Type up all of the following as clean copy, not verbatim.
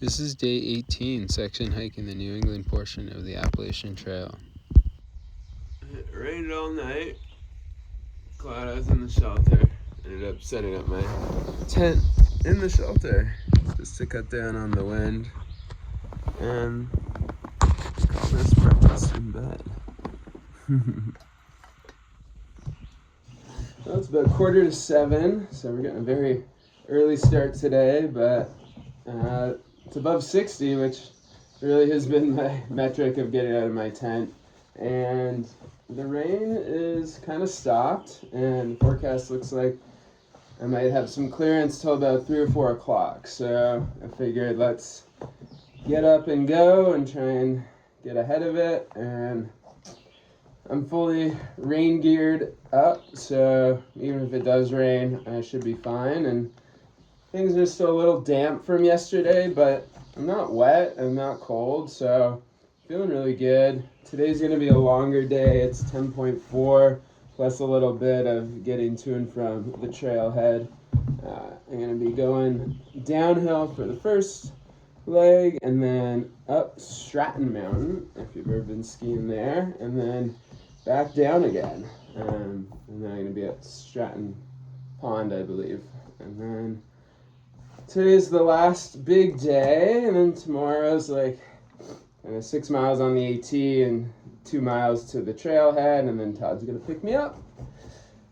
This is day 18, section hiking the New England portion of the Appalachian Trail. It rained all night. Glad I was in the shelter. Ended up setting up my tent in the shelter just to cut down on the wind and call this breakfast in bed. Well, it's about 6:45, so we're getting a very early start today, but it's above 60, which really has been my metric of getting out of my tent. And the rain is kind of stopped, and the forecast looks like I might have some clearance till about 3 or 4 o'clock. So I figured let's get up and go and try and get ahead of it. And I'm fully rain geared up, so even if it does rain, I should be fine. And things are still a little damp from yesterday, but I'm not wet, I'm not cold, so feeling really good. Today's going to be a longer day. It's 10.4 plus a little bit of getting to and from the trailhead. I'm going to be going downhill for the first leg and then up Stratton Mountain, if you've ever been skiing there, and then back down again. And then I'm going to be at Stratton Pond, I believe. And then today's the last big day, and then tomorrow's like 6 miles on the AT and 2 miles to the trailhead, and then Todd's gonna pick me up.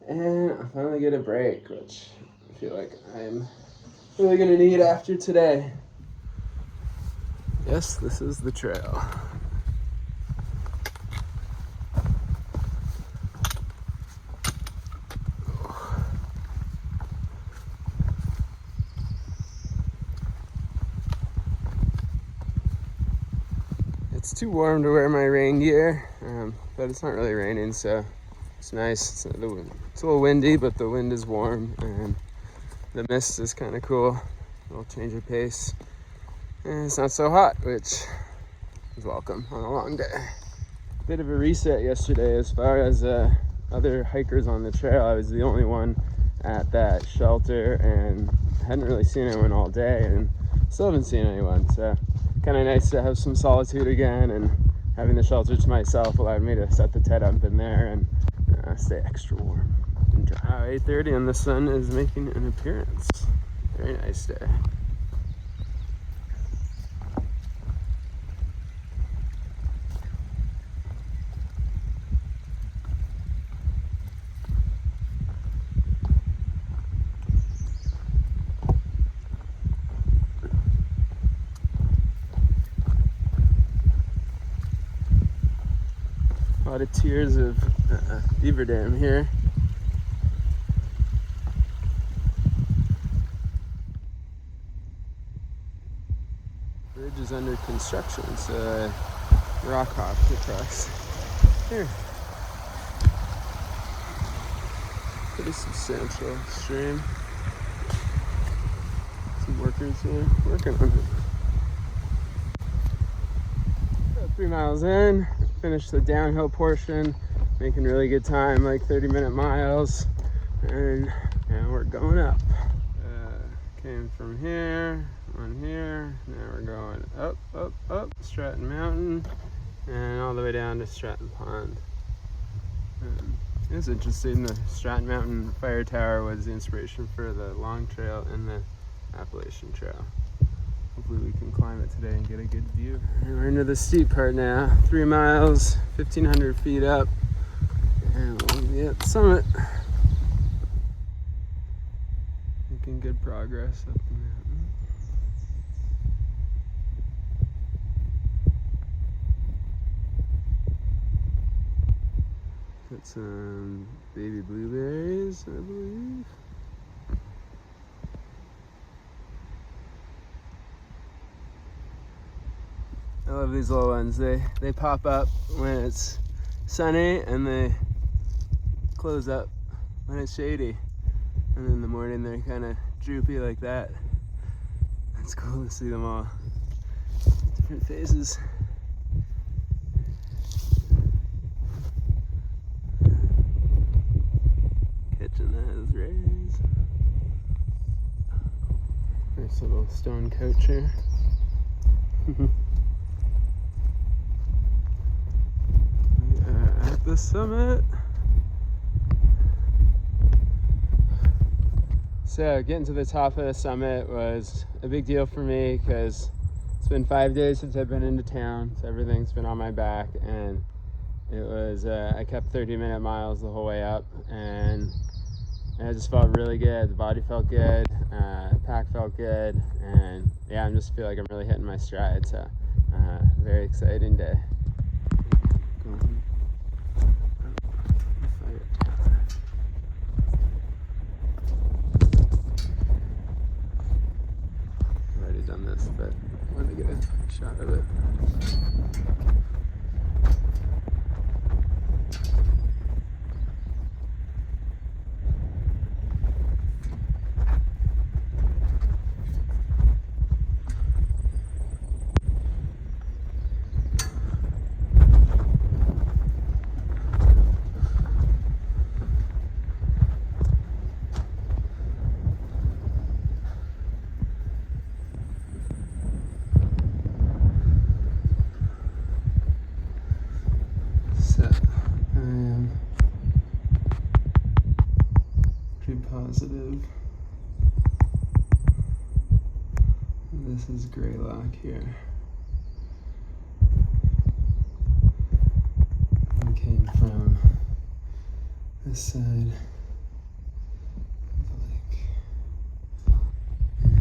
And I finally get a break, which I feel like I'm really gonna need after today. Yes, this is the trail. It's too warm to wear my rain gear, but it's not really raining, so it's nice. It's a little windy, but the wind is warm, and the mist is kind of cool. A little change of pace. And it's not so hot, which is welcome on a long day. Bit of a reset yesterday as far as other hikers on the trail. I was the only one at that shelter, and hadn't really seen anyone all day, and still haven't seen anyone, so kind of nice to have some solitude again, and having the shelter to myself allowed me to set the tent up in there and stay extra warm and dry. 8:30 and the sun is making an appearance. Very nice day. A lot of tiers of beaver dam here. Bridge is under construction, so rock hopped across here. Pretty substantial stream. Some workers here working on it. About 3 miles in. Finished the downhill portion, making really good time, like 30-minute miles, and we're going up. Came from here, on here, now we're going up Stratton Mountain, and all the way down to Stratton Pond. It was interesting, the Stratton Mountain Fire Tower was the inspiration for the long trail and the Appalachian Trail. Hopefully we can climb it today and get a good view. And we're into the steep part now. 3 miles, 1,500 feet up, and we'll be at the summit. Making good progress up the mountain. Got some baby blueberries, I believe. I love these little ones. They pop up when it's sunny, and they close up when it's shady. And in the morning they're kind of droopy like that. It's cool to see them all. Different phases. Catching those rays. Nice little stone couch here. We are at the summit. So getting to the top of the summit was a big deal for me because it's been 5 days since I've been into town, so everything's been on my back, and it was I kept 30-minute miles the whole way up, and it just felt really good. The body felt good, pack felt good, and yeah, I just feel like I'm really hitting my stride. So very exciting day. I've already done this, but I wanted to get a shot of it. Positive. This is Greylock here. We came from this side of the lake. And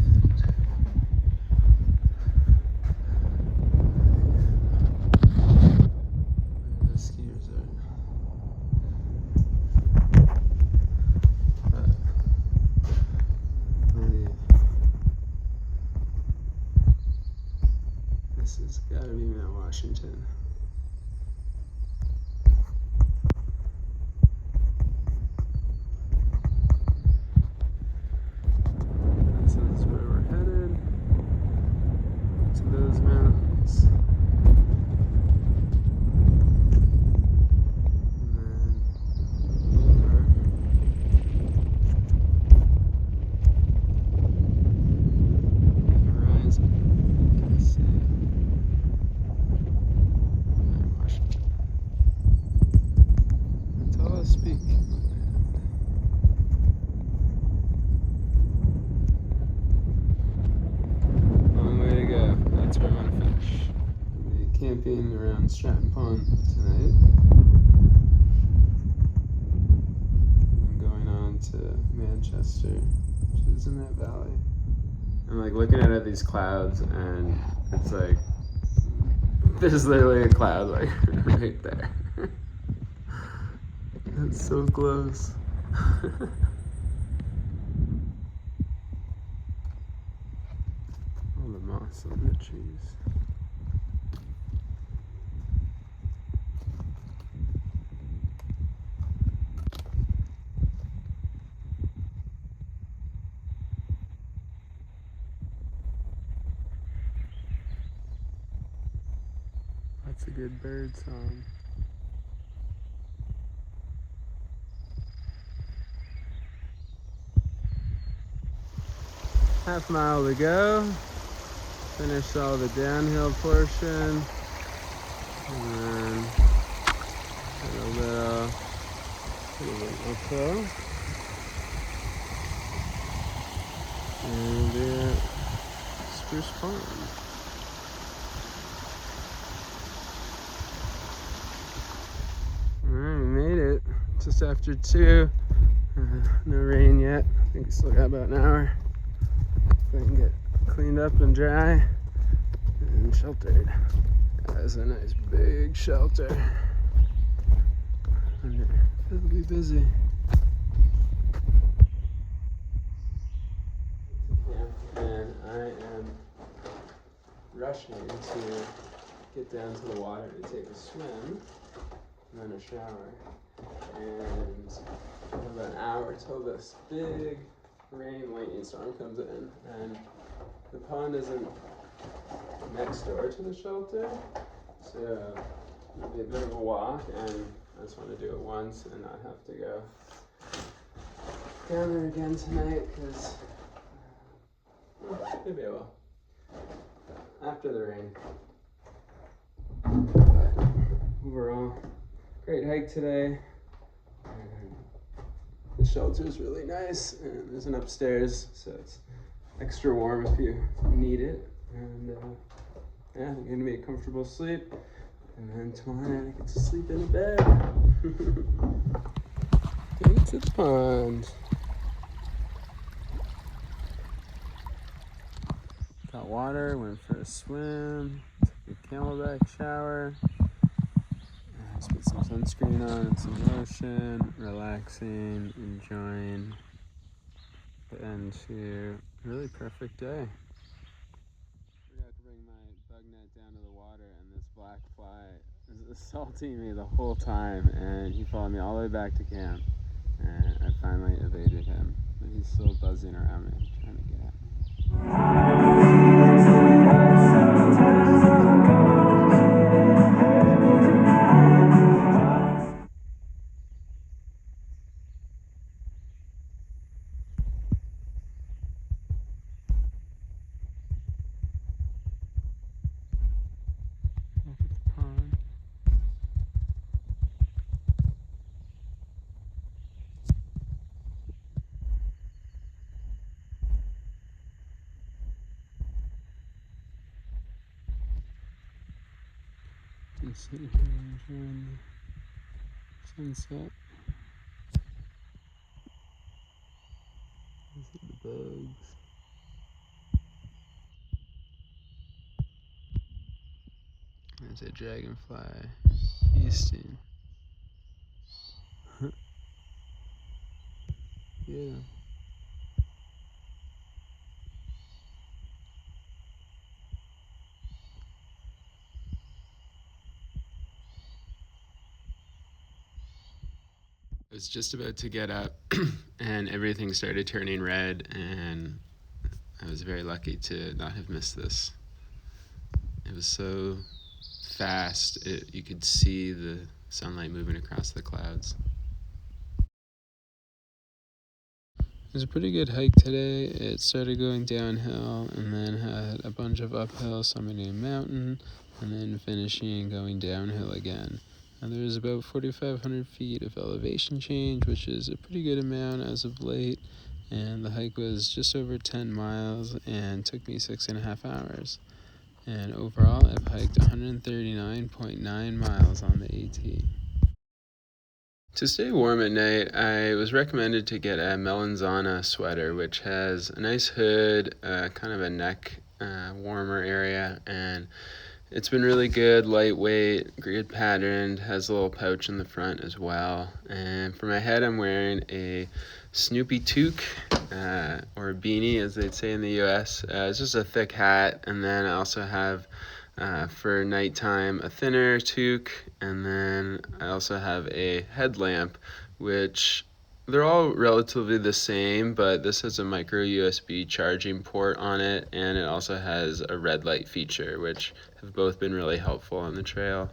the skiers are. This has got to be Mount Washington. This is where we're headed, to those mountains. And then over. The horizon, you can see. Speak. Long way to go. That's where I want to finish. We'll be camping around Stratton Pond tonight. And then going on to Manchester, which is in that valley. I'm like looking at these clouds, and it's like there's literally a cloud like right there. That's so close. All the moss on the trees. That's a good bird song. Half mile to go. Finish all the downhill portion. And then a little uphill. And we're at Spruce Pond. Alright, we made it. Just after 2. No rain yet. I think we still got about an hour. I can get cleaned up and dry and sheltered. That's a nice big shelter. And it'll be busy. And I am rushing to get down to the water to take a swim and then a shower. And I have about an hour till this big lightning storm comes in, and the pond isn't next door to the shelter, so it'll be a bit of a walk, and I just want to do it once and not have to go down there again tonight, because maybe I will. after the rain. But overall, great hike today. And the shelter is really nice, and there's an upstairs, so it's extra warm if you need it. And yeah, I'm gonna be a comfortable sleep, and then tomorrow night I get to sleep in a bed. Get to the pond. Got water, went for a swim, took a camelback shower. Just put some sunscreen on and some lotion, relaxing, enjoying the end to a really perfect day. Forgot to bring my bug net down to the water, and this black fly is assaulting me the whole time, and he followed me all the way back to camp, and I finally evaded him, but he's still buzzing around me, trying to get at me. I'm sitting here enjoying the sunset. These are the bugs. There's a dragonfly feasting. Yeah. I was just about to get up and everything started turning red, and I was very lucky to not have missed this. It was so fast, you could see the sunlight moving across the clouds. It was a pretty good hike today. It started going downhill and then had a bunch of uphill, summiting a mountain, and then finishing going downhill again. And there was about 4,500 feet of elevation change, which is a pretty good amount as of late. And the hike was just over 10 miles and took me 6.5 hours. And overall, I've hiked 139.9 miles on the AT. To stay warm at night, I was recommended to get a Melanzana sweater, which has a nice hood, kind of a neck warmer area, and it's been really good, lightweight, good patterned, has a little pouch in the front as well. And for my head, I'm wearing a Snoopy toque, or a beanie, as they'd say in the US. It's just a thick hat, and then I also have for nighttime a thinner toque, and then I also have a headlamp, which they're all relatively the same, but this has a micro USB charging port on it, and it also has a red light feature, which have both been really helpful on the trail.